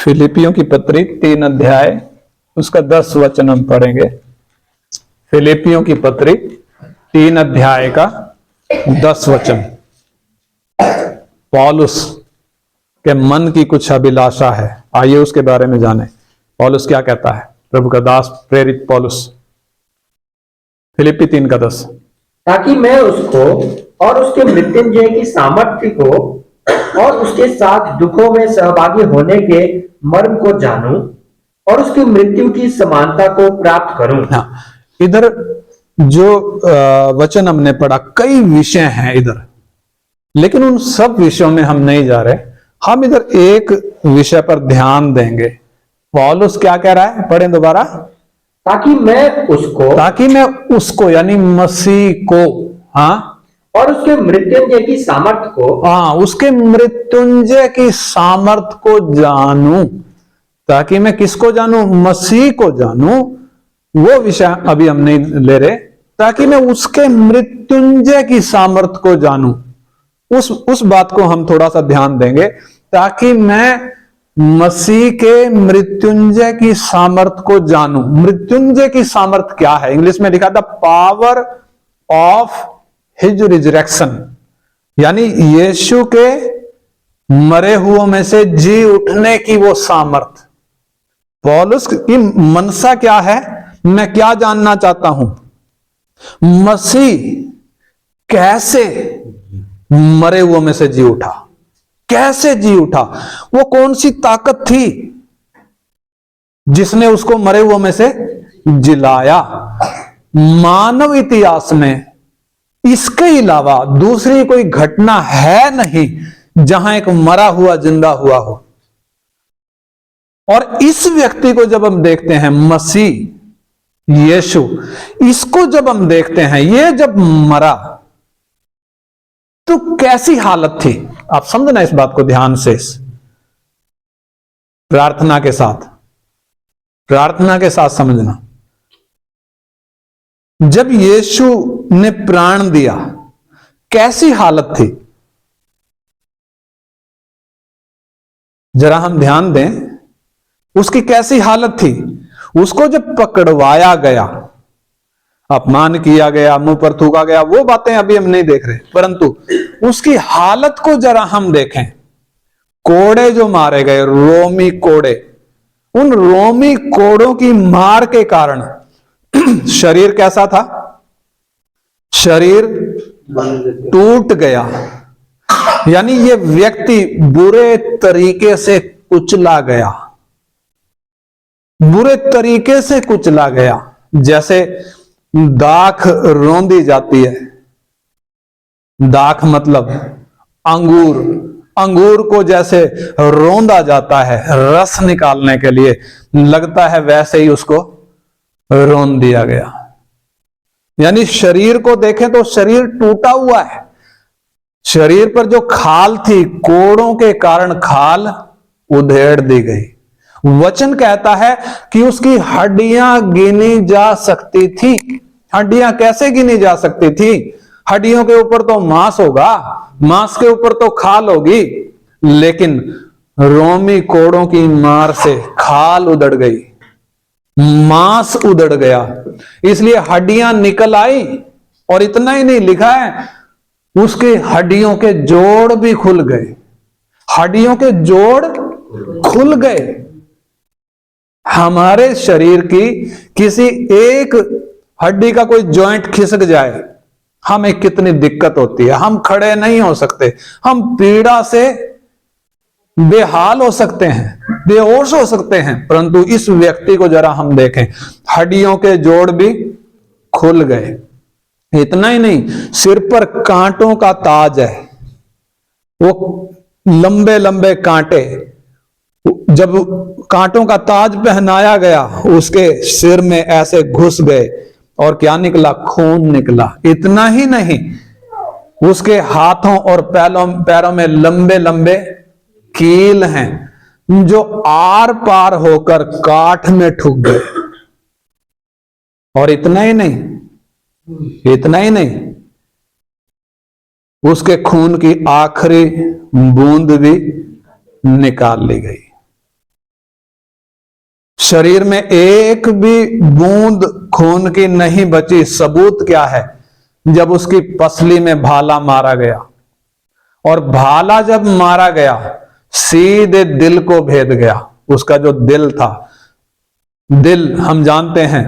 फिलिपियों की पत्री 3 अध्याय उसका 10 वचन हम पढ़ेंगे। फिलिपियों की पत्री 3 अध्याय का 10 वचन। पौलुस के मन की कुछ अभिलाषा है, आइए उसके बारे में जाने। पौलुस क्या कहता है? प्रभु का दास प्रेरित पौलुस, फिलिपी 3 का 10। ताकि मैं उसको और उसके मृत्युंजय की सामर्थ्य को और उसके साथ दुखों में सहभागी होने के मर्म को जानूं और उसकी मृत्यु की समानता को प्राप्त करूं। हाँ, इधर जो वचन हमने पढ़ा, कई विषय हैं इधर, लेकिन उन सब विषयों में हम नहीं जा रहे। हम इधर एक विषय पर ध्यान देंगे। पौलुस क्या कह रहा है? पढ़ें दोबारा। ताकि मैं उसको यानी मसीह को, हाँ, और उसके मृत्युंजय की सामर्थ्य को, हाँ, उसके मृत्युंजय की सामर्थ्य को जानूं। ताकि मैं किसको जानूं? मसीह को जानूं। वो विषय अभी हम नहीं ले रहे। ताकि मैं उसके मृत्युंजय की सामर्थ्य को जानूं, उस बात को हम थोड़ा सा ध्यान देंगे। ताकि मैं मसीह के मृत्युंजय की सामर्थ्य को जानूं। मृत्युंजय की सामर्थ्य क्या है? इंग्लिश में लिखा था पावर ऑफ हिज रिजरेक्शन, यानी यीशु के मरे हुओं में से जी उठने की वो सामर्थ। पौलुस की मनसा क्या है? मैं क्या जानना चाहता हूं? मसीह कैसे मरे हुओं में से जी उठा? कैसे जी उठा? वो कौन सी ताकत थी जिसने उसको मरे हुओं में से जिलाया? मानव इतिहास में इसके अलावा दूसरी कोई घटना है नहीं जहां एक मरा हुआ जिंदा हुआ हो। और इस व्यक्ति को जब हम देखते हैं, मसीह यीशु, इसको जब हम देखते हैं, ये जब मरा तो कैसी हालत थी? आप समझना इस बात को ध्यान से, प्रार्थना के साथ समझना। जब यीशु ने प्राण दिया, कैसी हालत थी? जरा हम ध्यान दें, उसकी कैसी हालत थी? उसको जब पकड़वाया गया, अपमान किया गया, मुंह पर थूका गया, वो बातें अभी हम नहीं देख रहे, परंतु उसकी हालत को जरा हम देखें। कोड़े जो मारे गए, रोमी कोड़े, उन रोमी कोड़ों की मार के कारण शरीर कैसा था? शरीर टूट गया। यानी ये व्यक्ति बुरे तरीके से कुचला गया, बुरे तरीके से कुचला गया। जैसे दाख रौंदी जाती है। दाख मतलब अंगूर को जैसे रौंदा जाता है रस निकालने के लिए, लगता है वैसे ही उसको रौंद दिया गया। यानी शरीर को देखें तो शरीर टूटा हुआ है। शरीर पर जो खाल थी, कोड़ों के कारण खाल उधेड़ दी गई। वचन कहता है कि उसकी हड्डियां गिनी जा सकती थी। हड्डियां कैसे गिनी जा सकती थी? हड्डियों के ऊपर तो मांस होगा, मांस के ऊपर तो खाल होगी, लेकिन रोमी कोड़ों की मार से खाल उधड़ गई, मांस उधड़ गया, इसलिए हड्डियां निकल आई। और इतना ही नहीं, लिखा है उसके हड्डियों के जोड़ भी खुल गए। हड्डियों के जोड़ खुल गए। हमारे शरीर की किसी एक हड्डी का कोई जॉइंट खिसक जाए, हमें कितनी दिक्कत होती है। हम खड़े नहीं हो सकते, हम पीड़ा से बेहाल हो सकते हैं, बेहोश हो सकते हैं। परंतु इस व्यक्ति को जरा हम देखें, हड्डियों के जोड़ भी खुल गए। इतना ही नहीं, सिर पर कांटों का ताज है। वो लंबे लंबे कांटे, जब कांटों का ताज पहनाया गया, उसके सिर में ऐसे घुस गए और क्या निकला? खून निकला। इतना ही नहीं, उसके हाथों और पैरों में लंबे लंबे कील हैं जो आर पार होकर काठ में ठुक गए। और इतना ही नहीं, उसके खून की आखिरी बूंद भी निकाल ली गई। शरीर में एक भी बूंद खून की नहीं बची। सबूत क्या है? जब उसकी पसली में भाला मारा गया, और भाला जब मारा गया सीधे दिल को भेद गया। उसका जो दिल था, दिल हम जानते हैं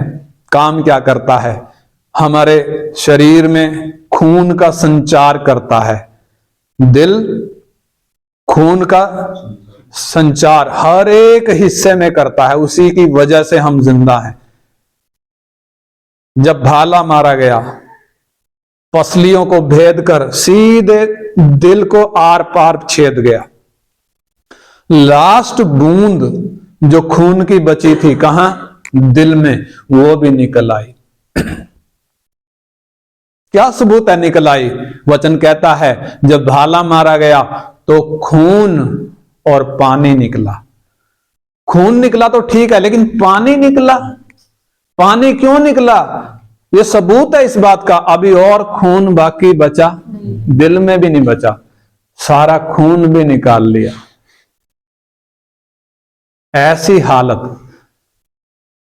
काम क्या करता है, हमारे शरीर में खून का संचार करता है। दिल खून का संचार हर एक हिस्से में करता है, उसी की वजह से हम जिंदा हैं। जब भाला मारा गया, पसलियों को भेद कर सीधे दिल को आर पार छेद गया। लास्ट बूंद जो खून की बची थी कहां? दिल में, वो भी निकल आई। क्या सबूत है निकल आई? वचन कहता है जब भाला मारा गया तो खून और पानी निकला। खून निकला तो ठीक है, लेकिन पानी निकला। पानी क्यों निकला? ये सबूत है इस बात का, अभी और खून बाकी बचा, दिल में भी नहीं बचा, सारा खून भी निकाल लिया। ऐसी हालत,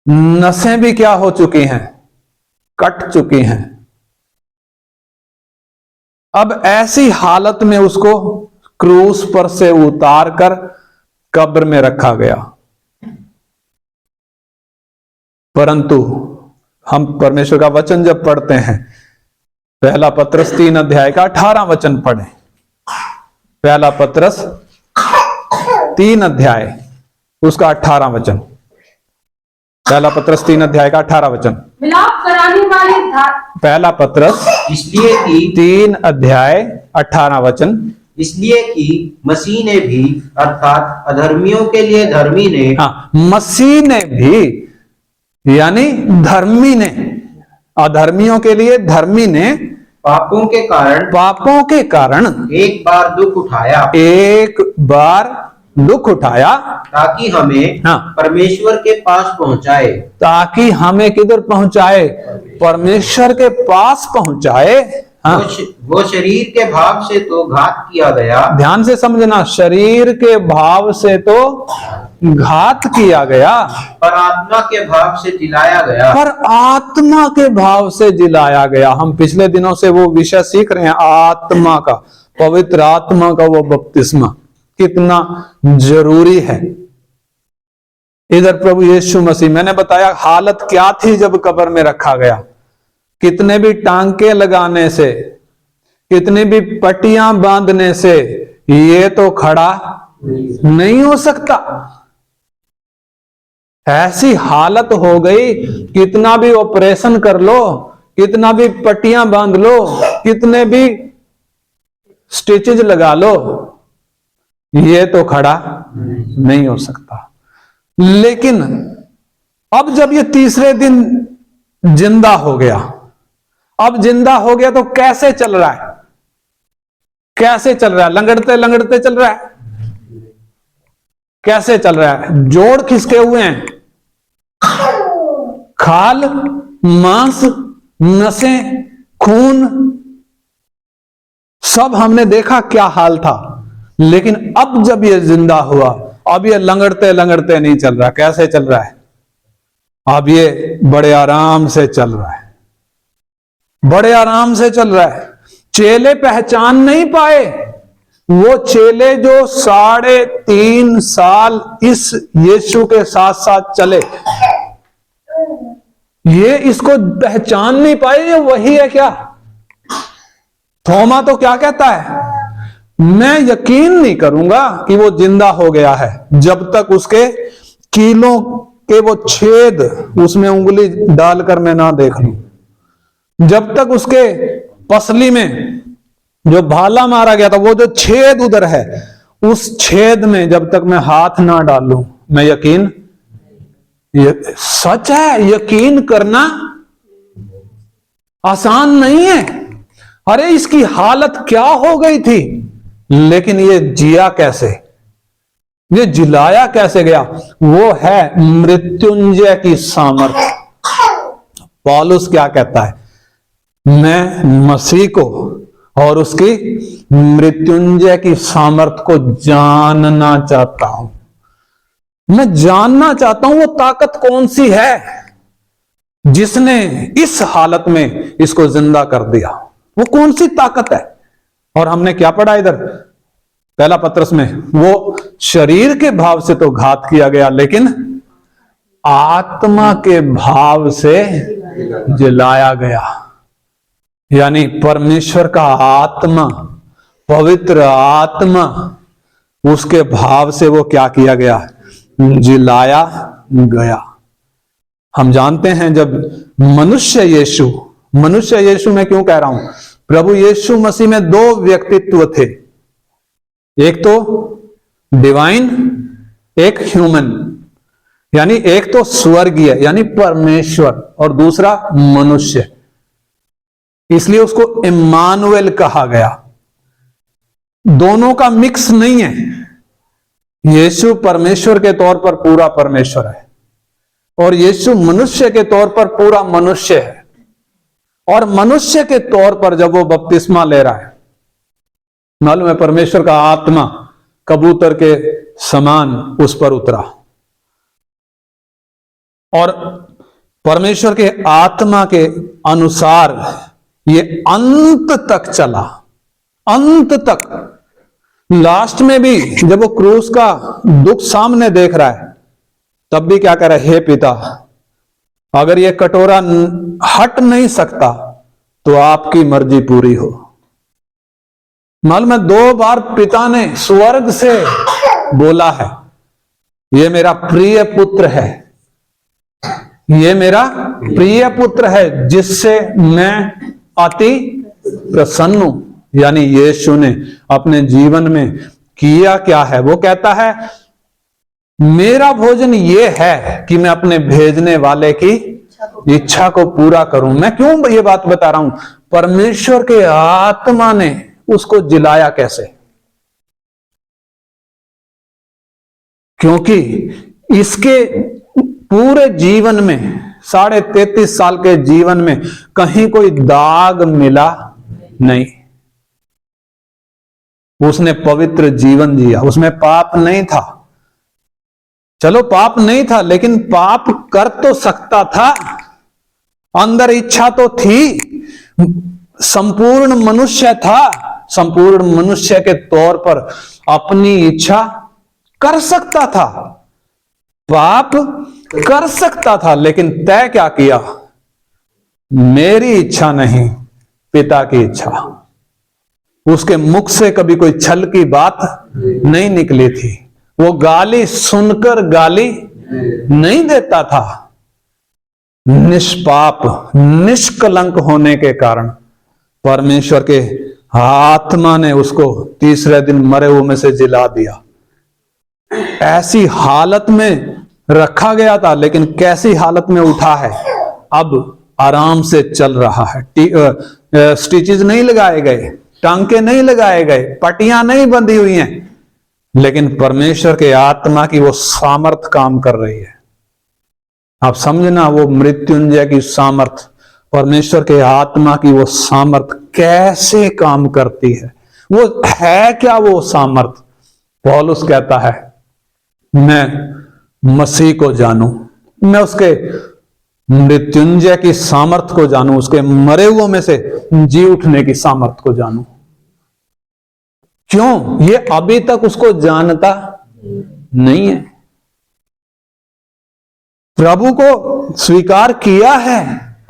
नसें भी क्या हो चुकी हैं? कट चुकी हैं। अब ऐसी हालत में उसको क्रूस पर से उतार कर कब्र में रखा गया। परंतु हम परमेश्वर का वचन जब पढ़ते हैं, पहला पत्रस 3 अध्याय का 18 वचन पढ़ें। पहला पत्रस 3 अध्याय उसका 18 वचन। पहला पत्रस 3 अध्याय का 18 वचन। मिलाप कराने वाले पहला पत्रस इसलिए कि 3 अध्याय 18 वचन। इसलिए कि मसीह ने भी, अर्थात अधर्मियों के लिए धर्मी ने, हाँ, मसीह ने भी, यानी धर्मी ने, अधर्मियों के लिए धर्मी ने पापों के कारण एक बार दुख उठाया ताकि हमें हाँ। परमेश्वर के पास पहुंचाए। ताकि हमें किधर पहुंचाए? परमेश्वर के पास पहुंचाए। हाँ। वो शरीर के भाव से तो घात किया गया। ध्यान से समझना, शरीर के भाव से तो घात किया गया, पर आत्मा के भाव से जिलाया गया। पर आत्मा के भाव से जिलाया गया। हम पिछले दिनों से वो विषय सीख रहे हैं, आत्मा का, पवित्र आत्मा का वो बपतिस्मा कितना जरूरी है। इधर प्रभु यीशु मसीह, मैंने बताया हालत क्या थी जब कब्र में रखा गया। कितने भी टांके लगाने से, कितनी भी पट्टियां बांधने से ये तो खड़ा नहीं हो सकता। ऐसी हालत हो गई, कितना भी ऑपरेशन कर लो, कितना भी पट्टियां बांध लो, कितने भी स्टिचेज लगा लो, ये तो खड़ा नहीं हो सकता। लेकिन अब जब ये तीसरे दिन जिंदा हो गया, अब जिंदा हो गया तो कैसे चल रहा है? कैसे चल रहा है? लंगड़ते लंगड़ते चल रहा है। कैसे चल रहा है? जोड़ खिसके हुए हैं, खाल, मांस, नसें, खून, सब हमने देखा क्या हाल था। लेकिन अब जब ये जिंदा हुआ, अब ये लंगड़ते लंगड़ते नहीं चल रहा। कैसे चल रहा है? अब ये बड़े आराम से चल रहा है, बड़े आराम से चल रहा है। चेले पहचान नहीं पाए, वो चेले जो 3.5 साल इस यीशु के साथ साथ चले, ये इसको पहचान नहीं पाए ये वही है क्या? थोमा तो क्या कहता है? मैं यकीन नहीं करूंगा कि वो जिंदा हो गया है जब तक उसके कीलों के वो छेद उसमें उंगली डालकर मैं ना देख लूं। जब तक उसके पसली में जो भाला मारा गया था, वो जो छेद उधर है, उस छेद में जब तक मैं हाथ ना डालूं, मैं यकीन, सच है, यकीन करना आसान नहीं है। अरे इसकी हालत क्या हो गई थी, लेकिन ये जिया कैसे, ये जिलाया कैसे गया? वो है मृत्युंजय की सामर्थ्य। पौलुस क्या कहता है? मैं मसीह को और उसकी मृत्युंजय की सामर्थ्य को जानना चाहता हूं। मैं जानना चाहता हूं वो ताकत कौन सी है जिसने इस हालत में इसको जिंदा कर दिया। वो कौन सी ताकत है? और हमने क्या पढ़ा इधर पहला पत्रस में, वो शरीर के भाव से तो घात किया गया, लेकिन आत्मा के भाव से जलाया गया। यानी परमेश्वर का आत्मा, पवित्र आत्मा, उसके भाव से वो क्या किया गया? जलाया गया। हम जानते हैं जब मनुष्य यीशु मैं क्यों कह रहा हूं, प्रभु यीशु मसीह में दो व्यक्तित्व थे, एक तो डिवाइन, एक ह्यूमन, यानी एक तो स्वर्गीय यानी परमेश्वर और दूसरा मनुष्य। इसलिए उसको इम्मानुएल कहा गया। दोनों का मिक्स नहीं है। यीशु परमेश्वर के तौर पर पूरा परमेश्वर है और यीशु मनुष्य के तौर पर पूरा मनुष्य है। और मनुष्य के तौर पर जब वो बपतिस्मा ले रहा है, मालूम है परमेश्वर का आत्मा कबूतर के समान उस पर उतरा और परमेश्वर के आत्मा के अनुसार ये अंत तक चला, अंत तक। लास्ट में भी जब वो क्रूस का दुख सामने देख रहा है, तब भी क्या कह रहा है? हे पिता, अगर ये कटोरा हट नहीं सकता तो आपकी मर्जी पूरी हो। मालूम है 2 बार पिता ने स्वर्ग से बोला है, ये मेरा प्रिय पुत्र है, ये मेरा प्रिय पुत्र है जिससे मैं अति प्रसन्न हूं। यानी यीशु ने अपने जीवन में किया क्या है? वो कहता है मेरा भोजन ये है कि मैं अपने भेजने वाले की इच्छा को पूरा करूं। मैं क्यों ये बात बता रहा हूं? परमेश्वर के आत्मा ने उसको जिलाया कैसे? क्योंकि इसके पूरे जीवन में 33.5 साल के जीवन में कहीं कोई दाग मिला नहीं। उसने पवित्र जीवन जिया, उसमें पाप नहीं था। चलो पाप नहीं था, लेकिन पाप कर तो सकता था, अंदर इच्छा तो थी। संपूर्ण मनुष्य था, संपूर्ण मनुष्य के तौर पर अपनी इच्छा कर सकता था, पाप कर सकता था, लेकिन तय क्या किया? मेरी इच्छा नहीं, पिता की इच्छा। उसके मुख से कभी कोई छल की बात नहीं निकली थी। वो गाली सुनकर गाली नहीं देता था। निष्पाप निष्कलंक होने के कारण परमेश्वर के आत्मा ने उसको तीसरे दिन मरे हुए में से जिला दिया। ऐसी हालत में रखा गया था, लेकिन कैसी हालत में उठा है? अब आराम से चल रहा है। स्टिचेस नहीं लगाए गए, टांके नहीं लगाए गए, पट्टियां नहीं बंधी हुई हैं, लेकिन परमेश्वर के आत्मा की वो सामर्थ काम कर रही है। आप समझना, वो मृत्युंजय की सामर्थ, परमेश्वर के आत्मा की वो सामर्थ कैसे काम करती है। वो है क्या वो सामर्थ? पौलुस कहता है मैं मसीह को जानूं, मैं उसके मृत्युंजय की सामर्थ को जानूं, उसके मरे हुए में से जी उठने की सामर्थ को जानूं। क्यों? ये अभी तक उसको जानता नहीं है। प्रभु को स्वीकार किया है,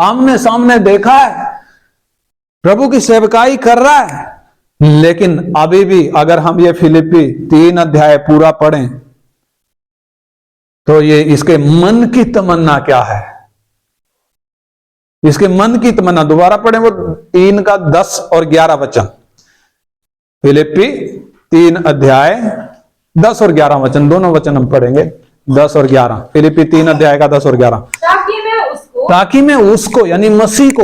आमने सामने देखा है, प्रभु की सेवकाई कर रहा है, लेकिन अभी भी अगर हम ये फिलिप्पी 3 अध्याय पूरा पढ़ें तो ये इसके मन की तमन्ना क्या है? इसके मन की तमन्ना दोबारा पढ़ें, वो 3 का 10 और 11 वचन। फिलिप्पी 3 अध्याय 10 और 11 वचन, दोनों वचन हम पढ़ेंगे, 10 और 11। फिलिप्पी 3 अध्याय का 10 और 11। ताकि मैं उसको यानी मसीह को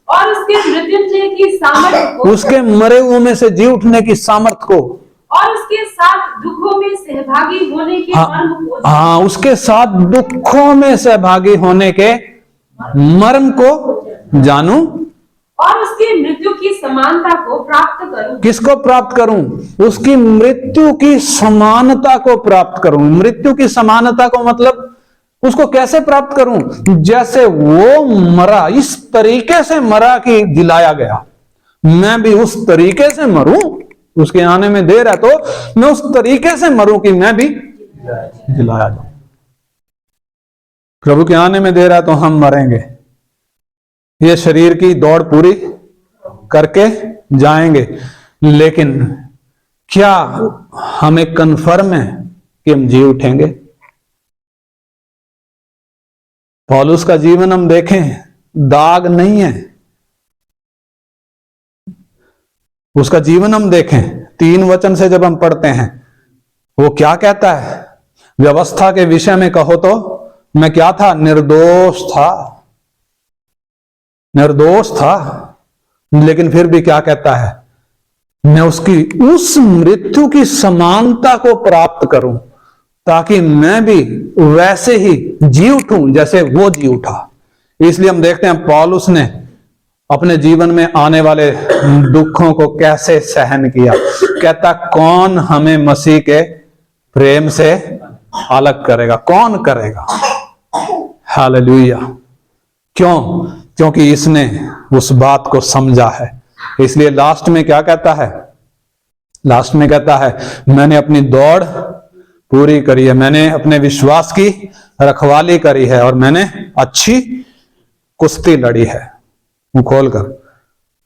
और उसके मृत्युंजय की सामर्थ को, उसके मरे हुए में से जी उठने की सामर्थ को और उसके साथ दुखों में सहभागी होने के मर्म को, हाँ, उसके साथ दुखों में सहभागी होने के मर्म को जानूं और उसकी मृत्यु की की समानता को प्राप्त करूं। किसको प्राप्त करूं? उसकी मृत्यु की समानता को प्राप्त करूं। मृत्यु की समानता को मतलब उसको कैसे प्राप्त करूं? जैसे वो मरा, इस तरीके से मरा कि जिलाया गया, मैं भी उस तरीके से मरूं। उसके आने में देर है तो मैं उस तरीके से मरूं कि मैं भी जिलाया जाऊं। प्रभु के आने में देर है तो हम मरेंगे, ये शरीर की दौड़ पूरी करके जाएंगे, लेकिन क्या हमें कन्फर्म है कि हम जी उठेंगे? पौलुस का जीवन हम देखें, दाग नहीं है। उसका जीवन हम देखें, 3 वचन से जब हम पढ़ते हैं, वो क्या कहता है? व्यवस्था के विषय में कहो तो मैं क्या था? निर्दोष था, निर्दोष था। लेकिन फिर भी क्या कहता है? मैं उसकी उस मृत्यु की समानता को प्राप्त करूं ताकि मैं भी वैसे ही जी उठूं जैसे वो जी उठा। इसलिए हम देखते हैं पौलुस ने अपने जीवन में आने वाले दुखों को कैसे सहन किया। कहता, कौन हमें मसीह के प्रेम से अलग करेगा? कौन करेगा? हालेलुया। क्यों? क्योंकि इसने उस बात को समझा है। इसलिए लास्ट में क्या कहता है? लास्ट में कहता है, मैंने अपनी दौड़ पूरी करी है, मैंने अपने विश्वास की रखवाली करी है और मैंने अच्छी कुश्ती लड़ी है। मुंह खोलकर,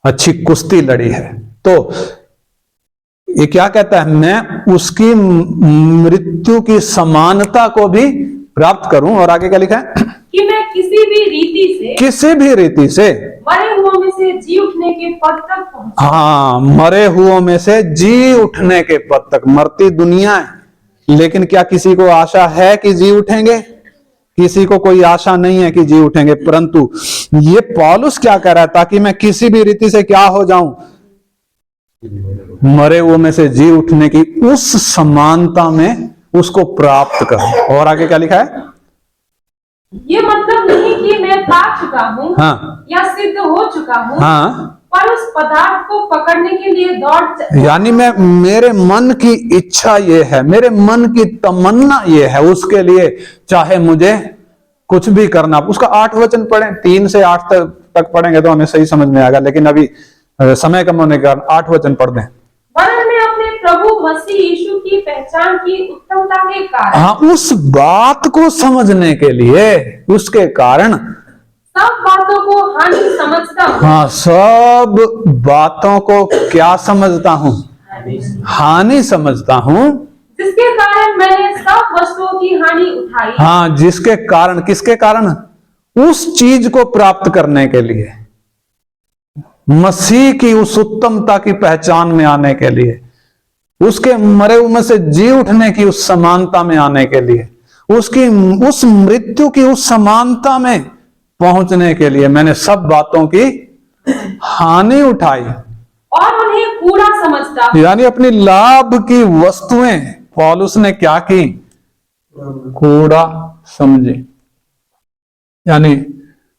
अच्छी कुश्ती लड़ी है। तो ये क्या कहता है? मैं उसकी मृत्यु की समानता को भी प्राप्त करूं। और आगे क्या लिखा है? कि मैं किसी भी रीति से मरे हुओं में से जी उठने के पद तक पहुंचूं। हाँ, मरे हुओं में से जी उठने के पद तक। मरती दुनिया है, लेकिन क्या किसी को आशा है कि जी उठेंगे? किसी को कोई आशा नहीं है कि जी उठेंगे। परंतु ये पौलुस क्या कह रहा है? ताकि मैं किसी भी रीति से क्या हो जाऊं? मरे हुओं में से जी उठने की उस समानता में उसको प्राप्त करूं। और आगे क्या लिखा है? ये मतलब नहीं कि मैं पा चुका हूँ, हाँ, या सिद्ध हो चुका हूँ, हाँ, पर उस पदार्थ को पकड़ने के लिए यानी मैं, मेरे मन की इच्छा ये है, मेरे मन की तमन्ना ये है, उसके लिए चाहे मुझे कुछ भी करना। उसका 8 वचन पढ़ें, 3 से 8 तक पढ़ेंगे तो हमें सही समझ में आएगा, लेकिन अभी समय कम होने के कारण 8 वचन पढ़ दें। वरन मैं अपने प्रभु मसीह यीशु की पहचान की उत्तमता के कारण, हाँ, उस बात को समझने के लिए, उसके कारण सब बातों को हानि समझता हूँ। हाँ, सब बातों को क्या समझता हूँ? हानि समझता हूँ। जिसके कारण मैंने सब वस्तुओं की हानि उठाई। हाँ, जिसके कारण, किसके कारण? उस चीज को प्राप्त करने के लिए, मसीह की उस उत्तमता की पहचान में आने के लिए, उसके मरे हुए में से जी उठने की उस समानता में आने के लिए, उसकी उस मृत्यु की उस समानता में पहुंचने के लिए मैंने सब बातों की हानि उठाई और उन्हें कूड़ा समझता। यानी अपनी लाभ की वस्तुएं पौलुस ने क्या की? कूड़ा समझी। यानी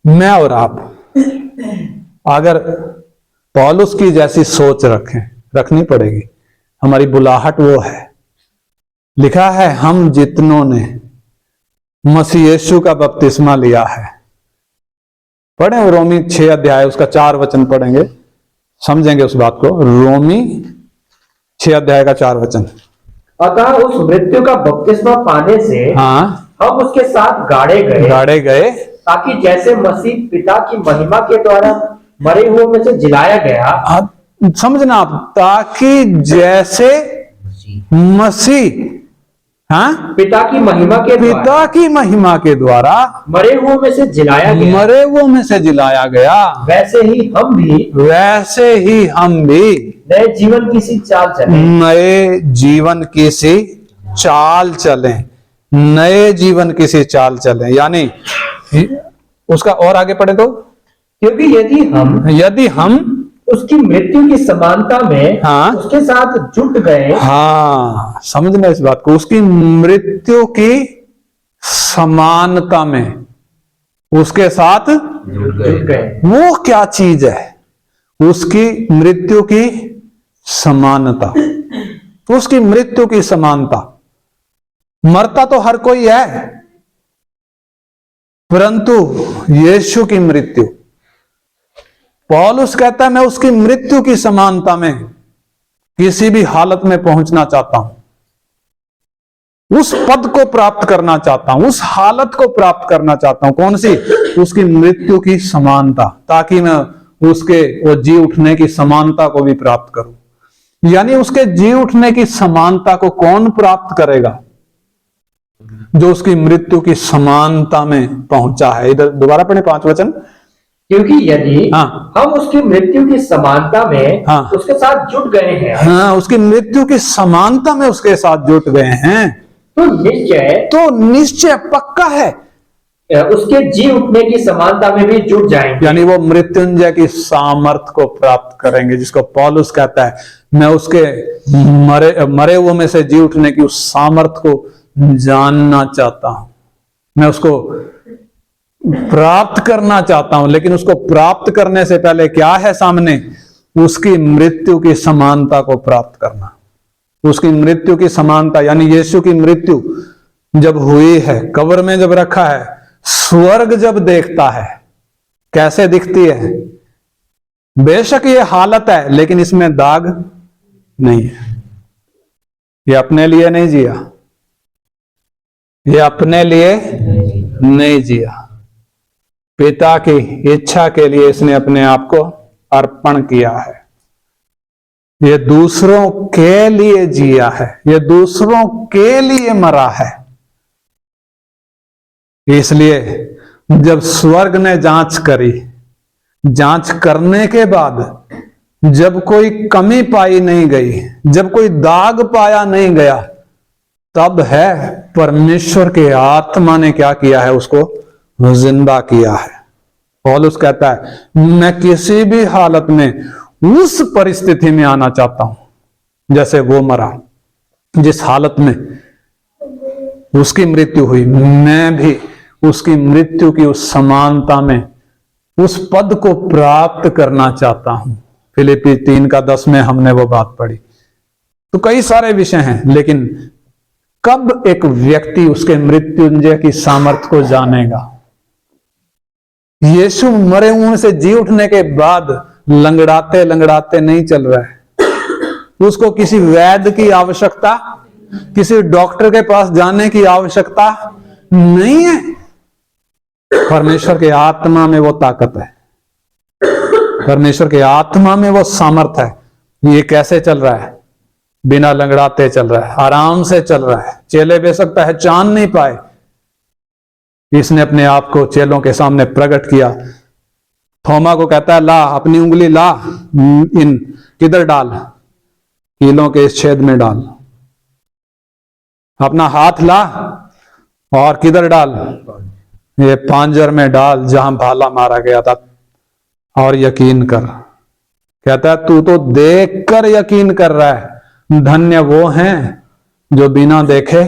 मैं और आप अगर पौलुस की जैसी सोच रखनी पड़ेगी। हमारी बुलाहट वो है। लिखा है, हम जितनों ने मसीह यीशु का बपतिस्मा लिया है। पढ़े रोमी 6 अध्याय, उसका 4 वचन पढ़ेंगे, समझेंगे उस बात को। रोमी 6 अध्याय का 4 वचन। अतः उस मृत्यु का बपतिस्मा पाने से हाँ, हम उसके साथ गाड़े गए, ताकि जैसे मसीह पिता की महिमा के द्वारा मरे हुए में से जिलाया गया। समझना आप, ताकि जैसे मसीह, हाँ, पिता की महिमा के द्वारा मरे हुए में से जिलाया गया, वैसे ही हम भी नए जीवन की सी चाल चलें। यानी उसका और आगे पढ़े तो, क्योंकि यदि हम उसकी मृत्यु की समानता में हाँ, उसके साथ जुट गए। हाँ, समझना इस बात को, उसकी मृत्यु की समानता में उसके साथ जुट गए। वो क्या चीज है? उसकी मृत्यु की समानता, उसकी मृत्यु की समानता। मरता तो हर कोई है, परंतु यीशु की मृत्यु, पौलुस कहता है मैं उसकी मृत्यु की समानता में किसी भी हालत में पहुंचना चाहता हूं, उस पद को प्राप्त करना चाहता हूं, उस हालत को प्राप्त करना चाहता हूं। कौन सी? उसकी मृत्यु की समानता, ताकि मैं उसके वो जी उठने की समानता को भी प्राप्त करूं। यानी उसके जी उठने की समानता को कौन प्राप्त करेगा? जो उसकी मृत्यु की समानता में पहुंचा है। इधर दोबारा पढ़े 5 वचन। क्योंकि यदि हाँ। हम उसकी मृत्यु की समानता में हाँ। उसके साथ जुट गए हैं, हाँ, उसकी मृत्यु की समानता में उसके साथ जुट गए हैं, तो निश्चय पक्का है उसके जी उठने की समानता में भी जुट जाएंगे। यानी वो मृत्युंजय की सामर्थ को प्राप्त करेंगे, जिसको पौलुस कहता है मैं उसके मरे हुए में से जी उठने की उस सामर्थ को जानना चाहता हूं, मैं उसको प्राप्त करना चाहता हूं। लेकिन उसको प्राप्त करने से पहले क्या है सामने? उसकी मृत्यु की समानता को प्राप्त करना। उसकी मृत्यु की समानता यानी यीशु की मृत्यु जब हुई है, कब्र में जब रखा है, स्वर्ग जब देखता है, कैसे दिखती है? बेशक ये हालत है, लेकिन इसमें दाग नहीं है। ये अपने लिए नहीं जिया, ये अपने लिए नहीं जिया, पिता की इच्छा के लिए इसने अपने आप को अर्पण किया है। ये दूसरों के लिए जिया है, ये दूसरों के लिए मरा है। इसलिए जब स्वर्ग ने जांच करी, जांच करने के बाद जब कोई कमी पाई नहीं गई, जब कोई दाग पाया नहीं गया, तब है परमेश्वर के आत्मा ने क्या किया है? उसको जिंदा किया है। पौलुस कहता है मैं किसी भी हालत में उस परिस्थिति में आना चाहता हूं जैसे वो मरा, जिस हालत में उसकी मृत्यु हुई, मैं भी उसकी मृत्यु की उस समानता में उस पद को प्राप्त करना चाहता हूं। फिलिप्पी 3:10 में हमने वो बात पढ़ी। तो कई सारे विषय हैं, लेकिन कब एक व्यक्ति उसके मृत्युंजय की सामर्थ्य को जानेगा? यीशु मरे हुए से जी उठने के बाद लंगड़ाते लंगड़ाते नहीं चल रहा है। उसको किसी वैद्य की आवश्यकता, किसी डॉक्टर के पास जाने की आवश्यकता नहीं है। परमेश्वर के आत्मा में वो ताकत है, परमेश्वर के आत्मा में वो सामर्थ्य है। ये कैसे चल रहा है? बिना लंगड़ाते चल रहा है, आराम से चल रहा है। चेले बेशक पहचान नहीं पाए, इसने अपने आप को चेलों के सामने प्रकट किया। थोमा को कहता है ला अपनी उंगली ला, इन किधर डाल? कीलों के इस छेद में डाल। अपना हाथ ला और किधर डाल? ये पांजर में डाल जहां भाला मारा गया था, और यकीन कर। कहता है तू तो देख कर यकीन कर रहा है, धन्य वो हैं जो बिना देखे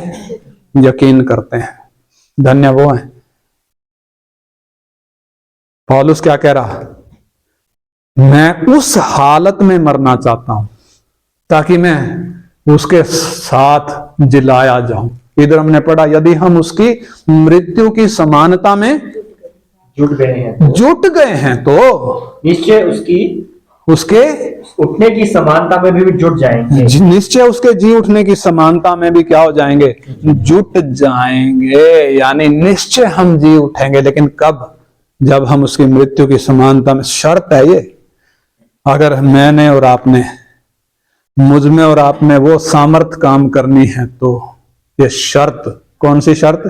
यकीन करते हैं, धन्य वो हैं। पौलुस क्या कह रहा? मैं उस हालत में मरना चाहता हूं ताकि मैं उसके साथ जिलाया जाऊं। इधर हमने पढ़ा यदि हम उसकी मृत्यु की समानता में जुट गए हैं तो निश्चय उसके उठने की समानता में भी जुट जाएंगे। निश्चय उसके जी उठने की समानता में भी क्या हो जाएंगे? जुट जाएंगे। यानी निश्चय हम जी उठेंगे, लेकिन कब? जब हम उसकी मृत्यु की समानता में। शर्त है ये, अगर मैंने और आपने, मुझ में और आप में वो सामर्थ काम करनी है, तो ये शर्त, कौन सी शर्त?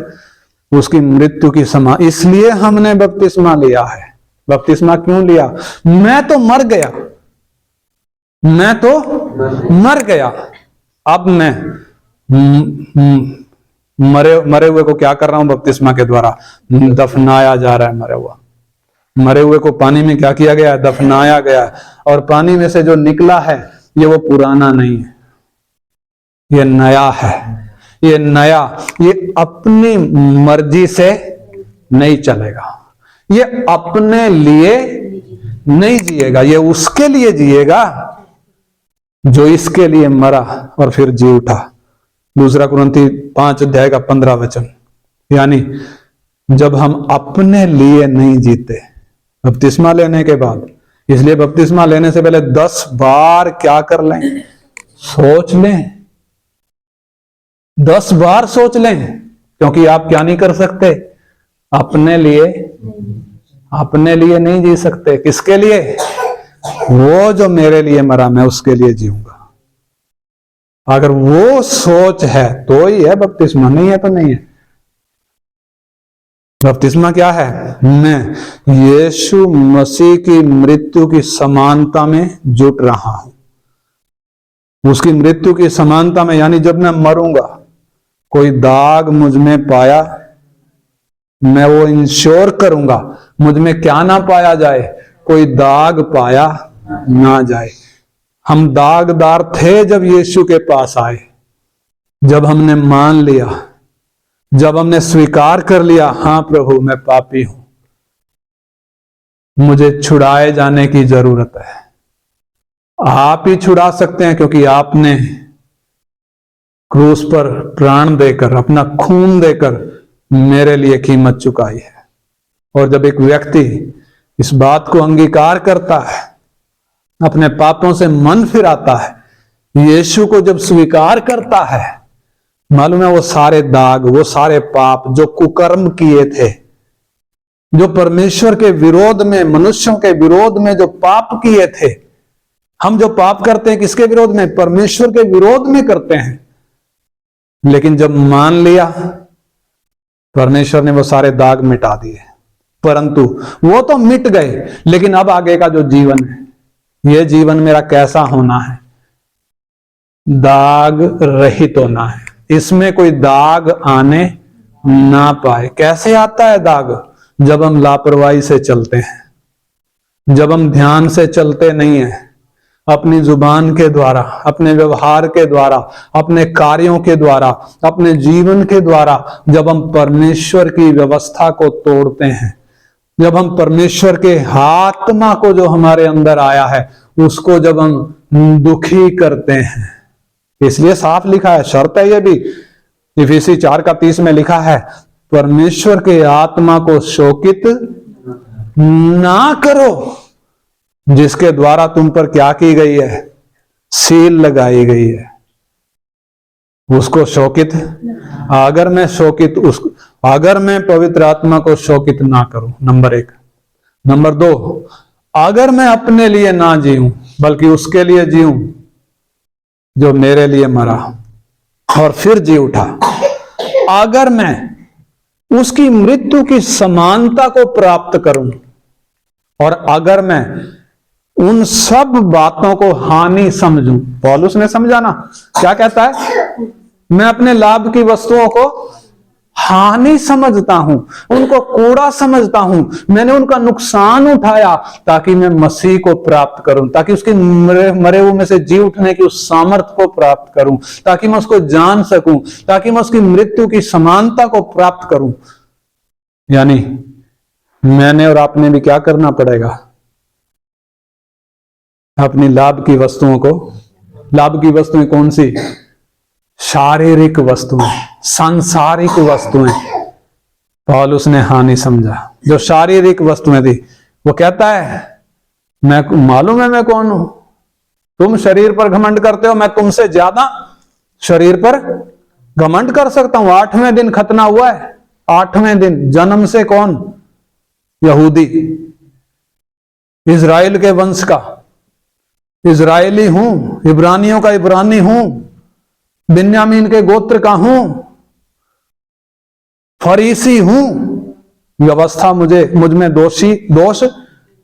उसकी मृत्यु की समान। इसलिए हमने बपतिस्मा लिया है। बपतिस्मा क्यों लिया? मैं तो मर गया, मैं तो मर गया, अब मैं मरे हुए को क्या कर रहा हूं? बपतिस्मा के द्वारा दफनाया जा रहा है। मरे हुए को पानी में क्या किया गया? दफनाया गया। और पानी में से जो निकला है ये वो पुराना नहीं है, ये नया है। ये नया, ये अपनी मर्जी से नहीं चलेगा, ये अपने लिए नहीं जिएगा, ये उसके लिए जिएगा जो इसके लिए मरा और फिर जी उठा। 2 कुरिन्थी 5:15। यानी जब हम अपने लिए नहीं जीते बपतिस्मा लेने के बाद, इसलिए बपतिस्मा लेने से पहले 10 बार क्या कर लें, सोच लें, 10 बार सोच लें, क्योंकि आप क्या नहीं कर सकते, अपने लिए नहीं जी सकते। किसके लिए? वो जो मेरे लिए मरा, मैं उसके लिए जीऊंगा। अगर वो सोच है तो ही है बपतिस्मा, नहीं है तो नहीं है। बपतिस्मा क्या है? मैं यीशु मसीह की मृत्यु की समानता में जुट रहा हूं। उसकी मृत्यु की समानता में, यानी जब मैं मरूंगा, कोई दाग मुझ में पाया, मैं वो इंश्योर करूंगा मुझ में क्या ना पाया जाए, कोई दाग पाया ना जाए। हम दागदार थे जब यीशु के पास आए, जब हमने मान लिया, जब हमने स्वीकार कर लिया, हां प्रभु मैं पापी हूं, मुझे छुड़ाए जाने की जरूरत है। आप ही छुड़ा सकते हैं, क्योंकि आपने क्रूस पर प्राण देकर, अपना खून देकर मेरे लिए कीमत चुकाई है। और जब एक व्यक्ति इस बात को अंगीकार करता है, अपने पापों से मन फिराता है, यीशु को जब स्वीकार करता है, मालूम है वो सारे दाग, वो सारे पाप जो कुकर्म किए थे, जो परमेश्वर के विरोध में, मनुष्यों के विरोध में जो पाप किए थे। हम जो पाप करते हैं किसके विरोध में? परमेश्वर के विरोध में करते हैं। लेकिन जब मान लिया, परमेश्वर ने वो सारे दाग मिटा दिए। परंतु वो तो मिट गए, लेकिन अब आगे का जो जीवन है, ये जीवन मेरा कैसा होना है? दाग रहित होना है। इसमें कोई दाग आने ना पाए। कैसे आता है दाग? जब हम लापरवाही से चलते हैं, जब हम ध्यान से चलते नहीं हैं, अपनी जुबान के द्वारा, अपने व्यवहार के द्वारा, अपने कार्यों के द्वारा, अपने जीवन के द्वारा, जब हम परमेश्वर की व्यवस्था को तोड़ते हैं, जब हम परमेश्वर के आत्मा को जो हमारे अंदर आया है उसको जब हम दुखी करते हैं। इसलिए साफ लिखा है, शर्त है ये भी, इफिसी 4:30 में लिखा है, परमेश्वर के आत्मा को शोकित ना करो, जिसके द्वारा तुम पर क्या की गई है? सील लगाई गई है। उसको शोकित, अगर मैं पवित्र आत्मा को शोकित ना करूं, नंबर 1। नंबर 2, अगर मैं अपने लिए ना जीऊं बल्कि उसके लिए जीऊं जो मेरे लिए मरा और फिर जी उठा, अगर मैं उसकी मृत्यु की समानता को प्राप्त करूं, और अगर मैं उन सब बातों को हानि समझूं। पौलुस ने समझा ना, क्या कहता है? मैं अपने लाभ की वस्तुओं को हानि समझता हूं, उनको कूड़ा समझता हूं, मैंने उनका नुकसान उठाया ताकि मैं मसीह को प्राप्त करूं, ताकि उसके मरे हुए में से जी उठने की उस सामर्थ्य को प्राप्त करूं, ताकि मैं उसको जान सकूं, ताकि मैं उसकी मृत्यु की समानता को प्राप्त करूं। यानी मैंने और आपने भी क्या करना पड़ेगा? अपनी लाभ की वस्तुओं को, लाभ की वस्तुएं कौन सी? शारीरिक वस्तुएं, सांसारिक वस्तुएं पौलुस ने हानि समझा। जो शारीरिक वस्तुएं थी, वो कहता है, मैं मालूम है मैं कौन हूं, तुम शरीर पर घमंड करते हो, मैं तुमसे ज्यादा शरीर पर घमंड कर सकता हूं। 8वें दिन खतना हुआ है, 8वें दिन जन्म से कौन? यहूदी, इजराइल के वंश का इजराइली हूं, इब्रानियों का इब्रानी हूं, बिन्यामीन के गोत्र का हूं, फरीसी हूं। व्यवस्था मुझ में दोष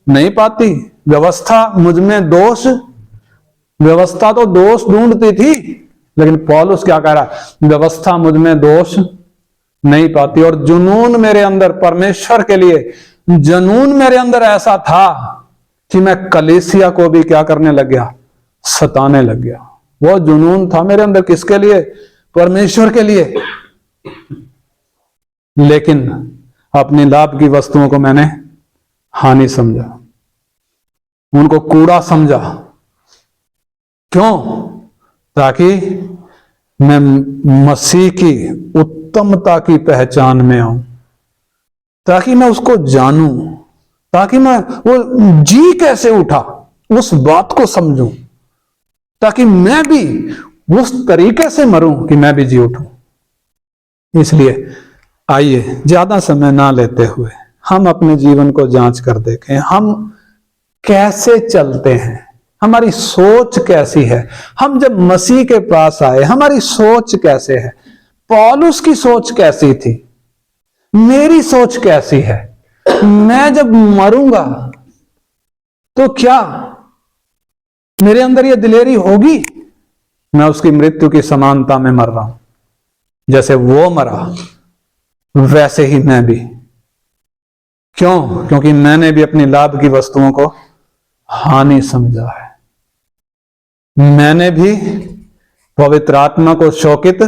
नहीं पाती। व्यवस्था मुझ में व्यवस्था तो दोष ढूंढती थी, लेकिन पौलुस क्या कह रहा है? व्यवस्था मुझ में दोष नहीं पाती। और जुनून मेरे अंदर, परमेश्वर के लिए जुनून मेरे अंदर ऐसा था कि मैं कलीसिया को भी क्या करने लग गया? सताने लग गया। वो जुनून था मेरे अंदर, किसके लिए? परमेश्वर के लिए। लेकिन अपनी लाभ की वस्तुओं को मैंने हानि समझा। उनको कूड़ा समझा। क्यों? ताकि मैं मसीह की उत्तमता की पहचान में आऊं, ताकि मैं उसको जानूं, ताकि मैं वो जी कैसे उठा उस बात को समझूं, ताकि मैं भी उस तरीके से मरूं कि मैं भी जी उठूं। इसलिए आइए ज्यादा समय ना लेते हुए हम अपने जीवन को जांच कर देखें, हम कैसे चलते हैं, हमारी सोच कैसी है। हम जब मसीह के पास आए हमारी सोच कैसे है? पौलुस की सोच कैसी थी? मेरी सोच कैसी है? मैं जब मरूंगा तो क्या मेरे अंदर यह दिलेरी होगी? मैं उसकी मृत्यु की समानता में मर रहा हूं, जैसे वो मरा वैसे ही मैं भी। क्यों? क्योंकि मैंने भी अपनी लाभ की वस्तुओं को हानि समझा है। मैंने भी पवित्र आत्मा को शोकित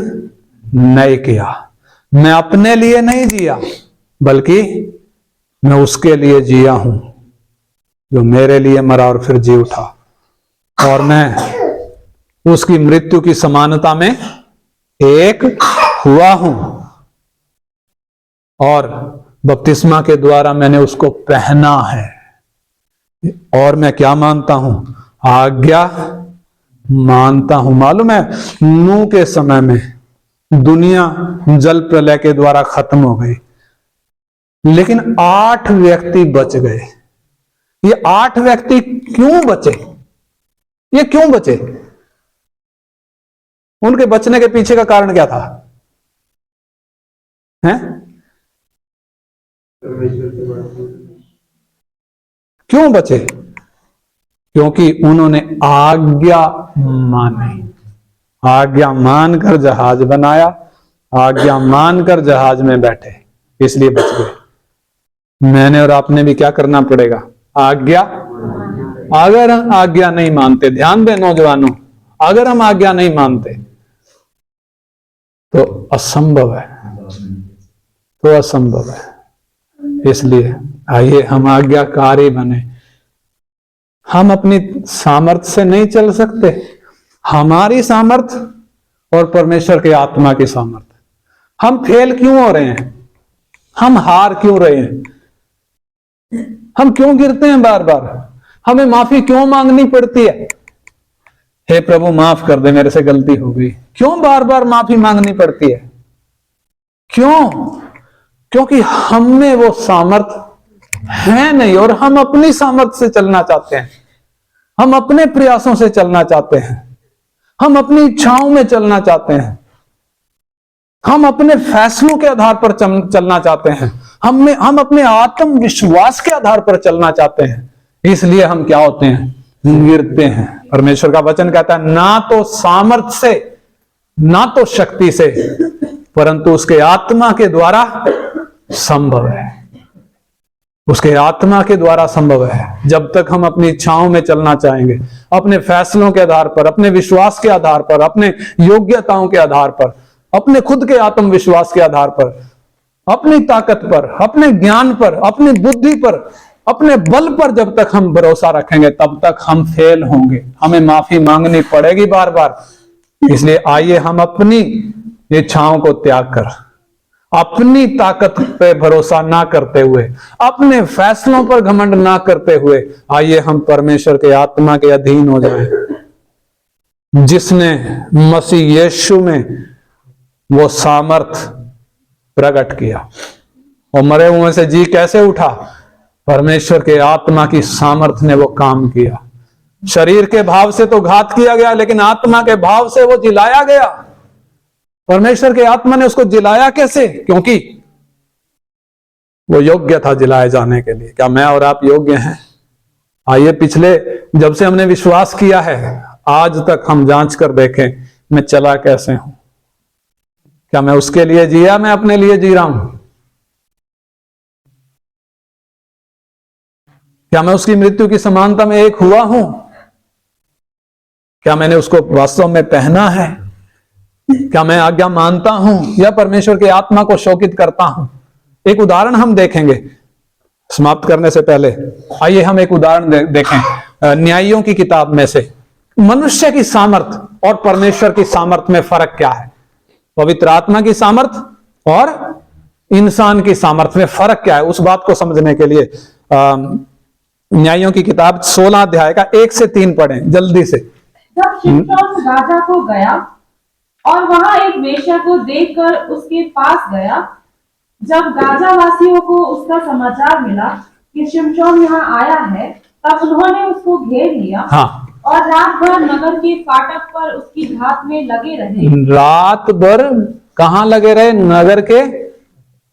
नहीं किया। मैं अपने लिए नहीं जिया, बल्कि मैं उसके लिए जिया हूं जो मेरे लिए मरा और फिर जी उठा, और मैं उसकी मृत्यु की समानता में एक हुआ हूं। और बपतिस्मा के द्वारा मैंने उसको पहना है। और मैं क्या मानता हूं? आज्ञा मानता हूं। मालूम है, नूह के समय में दुनिया जल प्रलय के द्वारा खत्म हो गई, लेकिन 8 व्यक्ति बच गए। ये 8 व्यक्ति क्यों बचे? ये क्यों बचे? उनके बचने के पीछे का कारण क्या था? हैं? क्यों बचे? क्योंकि उन्होंने आज्ञा मानी। आज्ञा मानकर जहाज बनाया, आज्ञा मानकर जहाज में बैठे, इसलिए बच गए। मैंने और आपने भी क्या करना पड़ेगा? आज्ञा। अगर हम आज्ञा नहीं मानते, ध्यान दें नौजवानों, अगर हम आज्ञा नहीं मानते तो असंभव है, तो असंभव है। इसलिए आइए हम आज्ञाकारी बने। हम अपनी सामर्थ्य से नहीं चल सकते। हमारी सामर्थ्य और परमेश्वर के आत्मा की सामर्थ्य। हम फेल क्यों हो रहे हैं? हम हार क्यों रहे हैं? हम क्यों गिरते हैं बार बार? हमें माफी क्यों मांगनी पड़ती है? हे प्रभु माफ कर दे, मेरे से गलती हो गई। क्यों बार बार माफी मांगनी पड़ती है? क्यों? क्योंकि हम में वो सामर्थ्य है नहीं, और हम अपनी सामर्थ्य से चलना चाहते हैं। हम अपने प्रयासों से चलना चाहते हैं। हम अपनी इच्छाओं में चलना चाहते हैं। हम अपने फैसलों के आधार पर चलना चाहते हैं। हम अपने आत्मविश्वास के आधार पर चलना चाहते हैं। इसलिए हम क्या होते हैं? गिरते हैं। परमेश्वर का वचन कहता है, ना तो सामर्थ्य से, ना तो शक्ति से, परंतु उसके आत्मा के द्वारा संभव है। उसके आत्मा के द्वारा संभव है। जब तक हम अपनी इच्छाओं में चलना चाहेंगे, अपने फैसलों के आधार पर, अपने विश्वास के आधार पर, अपने योग्यताओं के आधार पर, अपने खुद के आत्मविश्वास के आधार पर, अपनी ताकत पर, अपने ज्ञान पर, अपनी बुद्धि पर, अपने बल पर जब तक हम भरोसा रखेंगे, तब तक हम फेल होंगे। हमें माफी मांगनी पड़ेगी बार बार। इसलिए आइए हम अपनी इच्छाओं को त्याग कर, अपनी ताकत पे भरोसा ना करते हुए, अपने फैसलों पर घमंड ना करते हुए, आइए हम परमेश्वर के आत्मा के अधीन हो जाएं, जिसने मसीह यीशु में वो सामर्थ प्रकट किया। और मरे हुए से जी कैसे उठा? परमेश्वर के आत्मा की सामर्थ ने वो काम किया। शरीर के भाव से तो घात किया गया, लेकिन आत्मा के भाव से वो जिलाया गया। परमेश्वर के आत्मा ने उसको जिलाया कैसे? क्योंकि वो योग्य था जिलाए जाने के लिए। क्या मैं और आप योग्य हैं? आइए पिछले, जब से हमने विश्वास किया है, आज तक हम जांच कर देखें, मैं चला कैसे हूं। क्या मैं उसके लिए जिया, मैं अपने लिए जी रहा हूं? क्या मैं उसकी मृत्यु की समानता में एक हुआ हूं? क्या मैंने उसको वास्तव में पहना है? क्या मैं आज्ञा मानता हूं या परमेश्वर के आत्मा को शोकित करता हूं? एक उदाहरण हम देखेंगे समाप्त करने से पहले। आइए हम एक उदाहरण देखें। न्यायियों की किताब में से, मनुष्य की सामर्थ और परमेश्वर की सामर्थ में फर्क क्या है? पवित्र आत्मा की सामर्थ और इंसान की सामर्थ में फर्क क्या है, उस बात को समझने के लिए न्यायियों की किताब 16 अध्याय का 1 से 3 पढ़ें जल्दी से। जब शिमशोन गाजा को गया और वहां एक वेश्या को देखकर उसके पास गया, जब गाजा वासियों को उसका समाचार मिला कि शिमशोन यहाँ आया है, तब उन्होंने उसको घेर लिया। हाँ, और रात भर नगर के फाटक पर उसकी घात में लगे रहे। रात भर कहाँ लगे रहे? नगर के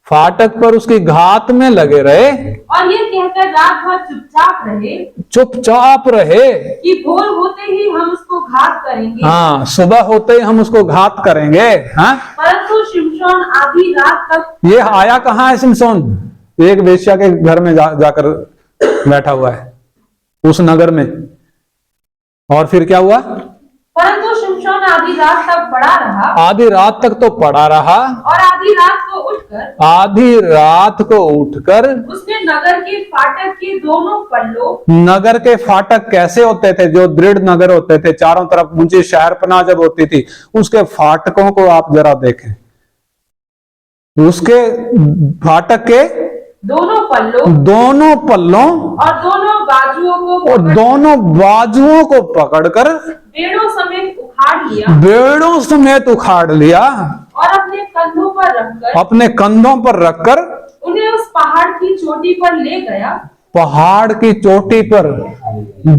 फाटक पर उसकी घात में लगे रहे। और ये कहकर रात भर चुपचाप रहे कि भोर होते ही हम उसको घात करेंगे। हाँ, सुबह होते ही हम उसको घात करेंगे। हाँ, परंतु शिमशोन आधी रात तक, ये आया कहाँ है शिमशोन? एक वेश्या के घर में जाकर बैठा हुआ है उस नगर में। और फिर क्या हुआ? परंतु शिमशोन आधी रात तक पड़ा रहा। आधी रात तक तो पड़ा रहा और आधी रात को उठकर उसने नगर के फाटक के दोनों पल्लों, नगर के फाटक कैसे होते थे? जो दृढ़ नगर होते थे, चारों तरफ ऊंची शहरपनाह जब होती थी, उसके फाटकों को आप जरा देखें। उसके फाटक के दोनों पल्लों और दोनों बाजुओं को पकड़कर बेड़ों समेत उखाड़ लिया और अपने कंधों पर रखकर उन्हें उस पहाड़ की चोटी पर ले गया। पहाड़ की चोटी पर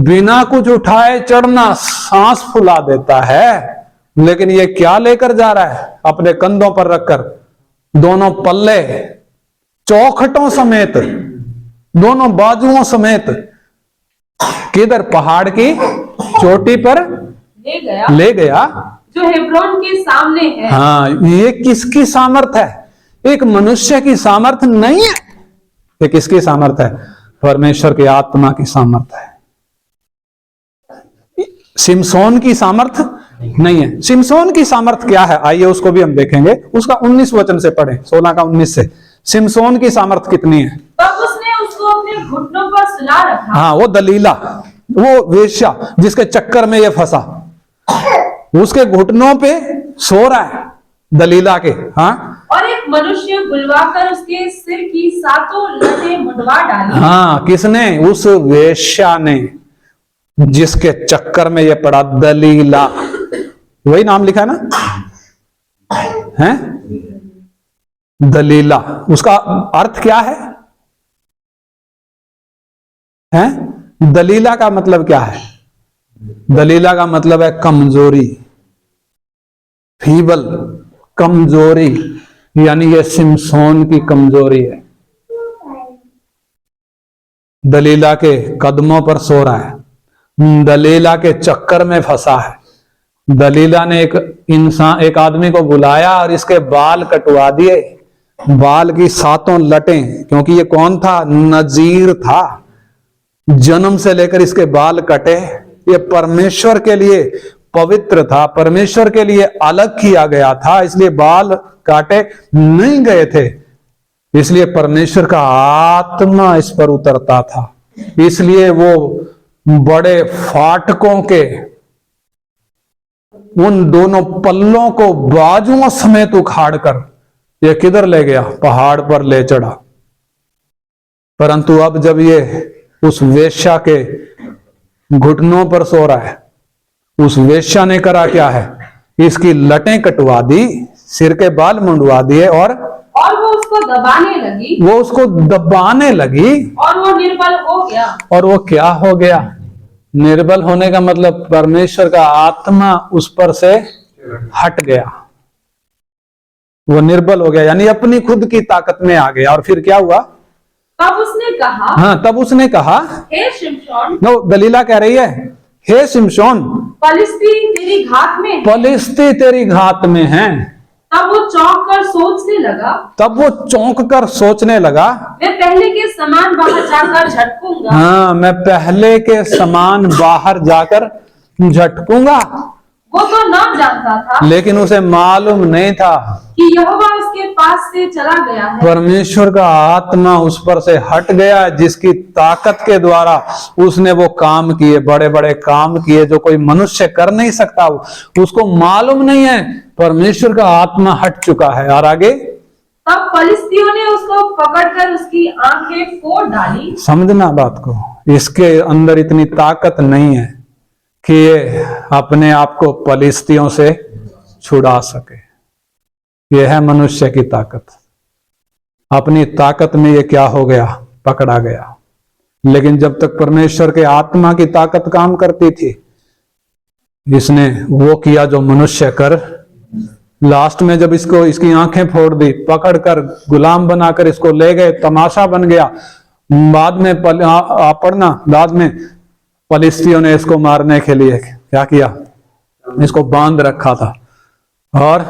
बिना कुछ उठाए चढ़ना सांस फुला देता है, लेकिन ये क्या लेकर जा रहा है? अपने कंधों पर रखकर दोनों पल्ले चौखटों समेत, दोनों बाजुओं समेत किधर? पहाड़ की चोटी पर ले गया जो हेब्रोन के सामने है। हाँ, ये किसकी सामर्थ है? एक मनुष्य की सामर्थ नहीं है। ये किसकी सामर्थ है? परमेश्वर की आत्मा की सामर्थ है। शिमशोन की सामर्थ नहीं है। शिमशोन की सामर्थ क्या है? आइए उसको भी हम देखेंगे। उसका 19 वचन से पढ़ें, 16 का 19 से। शिमशोन की सामर्थ कितनी है? तब उसने उसको अपने घुटनों पर सुला रखा। हाँ, वो दलीला, वो वेश्या जिसके चक्कर में ये फंसा, उसके घुटनों पे सो रहा है दलीला के। हाँ, और एक मनुष्य बुलवाकर उसके सिर की 7 लटें मुंडवा डाली। हाँ, किसने? उस वेश्या ने, जिसके चक्कर में ये पड़ा, दलीला। वही नाम लिखा है ना? है दलीला। उसका अर्थ क्या है? हैं? दलीला का मतलब क्या है? दलीला का मतलब है कमजोरी, फीबल, कमजोरी। यानी ये शिमशोन की कमजोरी है। दलीला के कदमों पर सो रहा है, दलीला के चक्कर में फंसा है। दलीला ने एक आदमी को बुलाया और इसके बाल कटवा दिए, बाल की 7 लटें। क्योंकि ये कौन था? नजीर था। जन्म से लेकर इसके बाल कटे। ये परमेश्वर के लिए पवित्र था, परमेश्वर के लिए अलग किया गया था, इसलिए बाल काटे नहीं गए थे। इसलिए परमेश्वर का आत्मा इस पर उतरता था। इसलिए वो बड़े फाटकों के उन दोनों पल्लों को बाजुओं समेत उखाड़कर ये किधर ले गया? पहाड़ पर ले चढ़ा। परंतु अब जब ये उस वेश्या के घुटनों पर सो रहा है, उस वेश्या ने करा क्या है? इसकी लटें कटवा दी, सिर के बाल मुंडवा दिए और वो उसको दबाने लगी। और वो निर्बल हो गया। और वो क्या हो गया? निर्बल होने का मतलब परमेश्वर का आत्मा उस पर से हट गया। वो निर्बल हो गया, यानी अपनी खुद की ताकत में आ गया। और फिर क्या हुआ? तब उसने कहा, हाँ, तब उसने कहा, हे शिमशोन, दलीला कह रही है, हे शिमशोन, फलिस्ती तेरी घात में हैं। तब वो चौंक कर सोचने लगा, मैं पहले के समान बाहर जाकर झटकूंगा। हाँ, मैं पहले के समान बाहर जाकर झटकूंगा। वो तो न जानता था लेकिन उसे मालूम नहीं था कि यहोवा उसके पास से चला गया है। परमेश्वर का आत्मा उस पर से हट गया है, जिसकी ताकत के द्वारा उसने वो काम किए, बड़े बड़े काम किए जो कोई मनुष्य कर नहीं सकता। उसको मालूम नहीं है परमेश्वर का आत्मा हट चुका है। और आगे, तब फलिस्तियों ने उसको पकड़कर उसकी आंखें फोड़ डाली। समझना बात को, इसके अंदर इतनी ताकत नहीं है कि ये अपने आप को फलिस्तियों से छुड़ा सके। यह है मनुष्य की ताकत। अपनी ताकत में ये क्या हो गया, पकड़ा गया। लेकिन जब तक परमेश्वर के आत्मा की ताकत काम करती थी, इसने वो किया जो मनुष्य कर। लास्ट में जब इसकी आंखें फोड़ दी, पकड़कर गुलाम बनाकर इसको ले गए, तमाशा बन गया। बाद में बाद में फलिस्तियों ने इसको मारने के लिए क्या किया, इसको बांध रखा था। और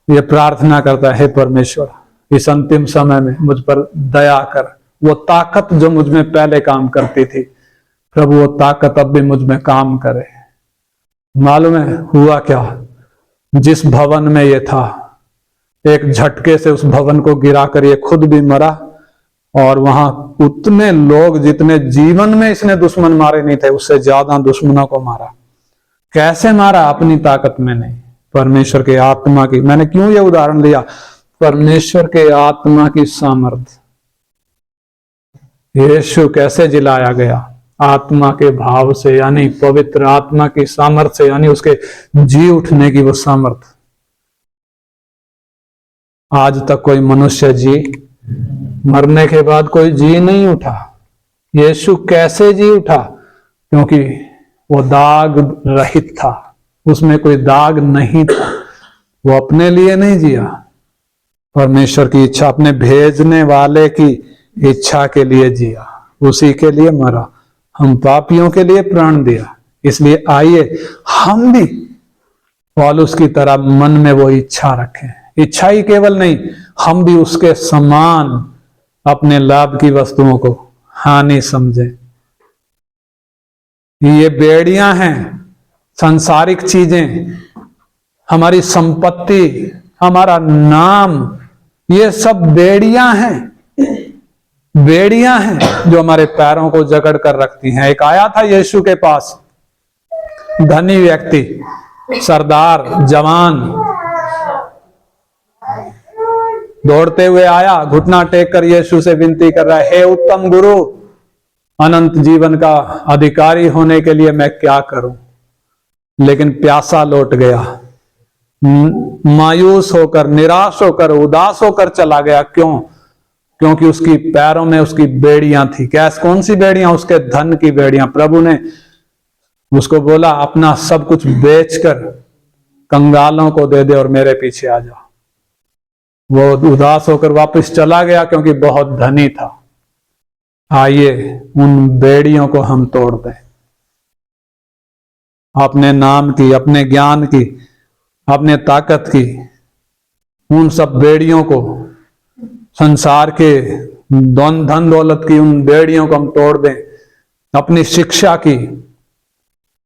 ये प्रार्थना करता है, हे परमेश्वर, इस अंतिम समय में मुझ पर दया कर। वो ताकत जो मुझ में पहले काम करती थी, प्रभु वो ताकत अब भी मुझ में काम करे। मालूम है हुआ क्या? जिस भवन में ये था, एक झटके से उस भवन को गिराकर ये खुद भी मरा, और वहां उतने लोग जितने जीवन में इसने दुश्मन मारे नहीं थे, उससे ज्यादा दुश्मनों को मारा। कैसे मारा? अपनी ताकत में नहीं, परमेश्वर के आत्मा की। मैंने क्यों ये उदाहरण दिया? परमेश्वर के आत्मा की सामर्थ्य। यीशु कैसे जिलाया गया? आत्मा के भाव से, यानी पवित्र आत्मा की सामर्थ्य से, यानी उसके जी उठने की वो सामर्थ्य। आज तक कोई मनुष्य जी, मरने के बाद कोई जी नहीं उठा। यीशु कैसे जी उठा? क्योंकि वो दाग रहित था, उसमें कोई दाग नहीं था। वो अपने लिए नहीं जिया, परमेश्वर की इच्छा, अपने भेजने वाले की इच्छा के लिए जिया, उसी के लिए मरा, हम पापियों के लिए प्राण दिया। इसलिए आइए हम भी पौलुस की तरह मन में वो इच्छा रखें। इच्छा ही केवल नहीं, हम भी उसके समान अपने लाभ की वस्तुओं को हानि समझें। ये बेड़ियां हैं, सांसारिक चीजें, हमारी संपत्ति, हमारा नाम, ये सब बेड़ियां हैं। बेड़ियां हैं जो हमारे पैरों को जकड़ कर रखती हैं। एक आया था यीशु के पास, धनी व्यक्ति, सरदार, जवान, दौड़ते हुए आया, घुटना टेक कर यीशु से विनती कर रहा है, हे उत्तम गुरु, अनंत जीवन का अधिकारी होने के लिए मैं क्या करूं? लेकिन प्यासा लौट गया, मायूस होकर, निराश होकर, उदास होकर चला गया। क्यों? क्योंकि उसकी पैरों में उसकी बेड़ियां थी। कैसे? कौन सी बेड़ियां? उसके धन की बेड़ियां। प्रभु ने उसको बोला, अपना सब कुछ बेचकर कंगालों को दे दे और मेरे पीछे आ जा। वो उदास होकर वापस चला गया क्योंकि बहुत धनी था। आइए उन बेड़ियों को हम तोड़ दें, अपने नाम की, अपने ज्ञान की, अपने ताकत की, उन सब बेड़ियों को, संसार के धन दौलत की उन बेड़ियों को हम तोड़ दें। अपनी शिक्षा की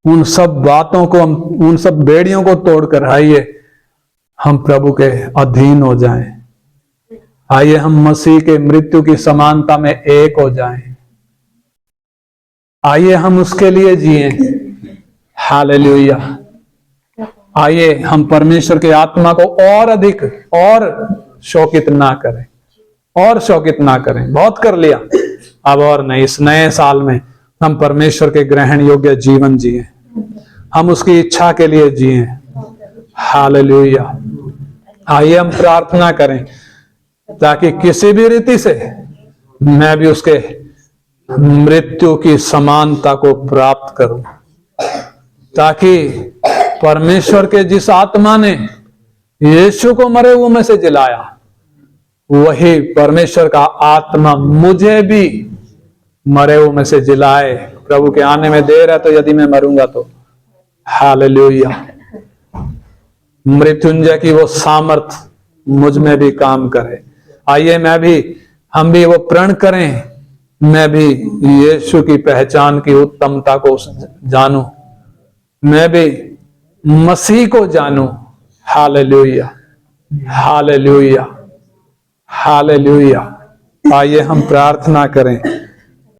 उन सब बातों को हम, उन सब बेड़ियों को तोड़कर आइए हम प्रभु के अधीन हो जाएं। आइए हम मसीह के मृत्यु की समानता में एक हो जाएं। आइए हम उसके लिए जिए। हालेलुया। आइए हम परमेश्वर के आत्मा को और अधिक और शोकित ना करें, और शोकित ना करें। बहुत कर लिया, अब और नहीं। इस नए साल में हम परमेश्वर के ग्रहण योग्य जीवन जिए, हम उसकी इच्छा के लिए जिए। हालेलुया। आइए हम प्रार्थना करें ताकि किसी भी रीति से मैं भी उसके मृत्यु की समानता को प्राप्त करूं, ताकि परमेश्वर के जिस आत्मा ने यीशु को मरे हुए में से जिलाया, वही परमेश्वर का आत्मा मुझे भी मरे हुए में से जिलाए। प्रभु के आने में देर है तो यदि मैं मरूंगा तो। हालेलुया। मृत्युंजय की वो सामर्थ मुझ में भी काम करे। आइए हम भी वो प्रण करें, मैं भी यीशु की पहचान की उत्तमता को जानूं, मैं भी मसीह को जानूं। Hallelujah, hallelujah, hallelujah. आइए हम प्रार्थना करें।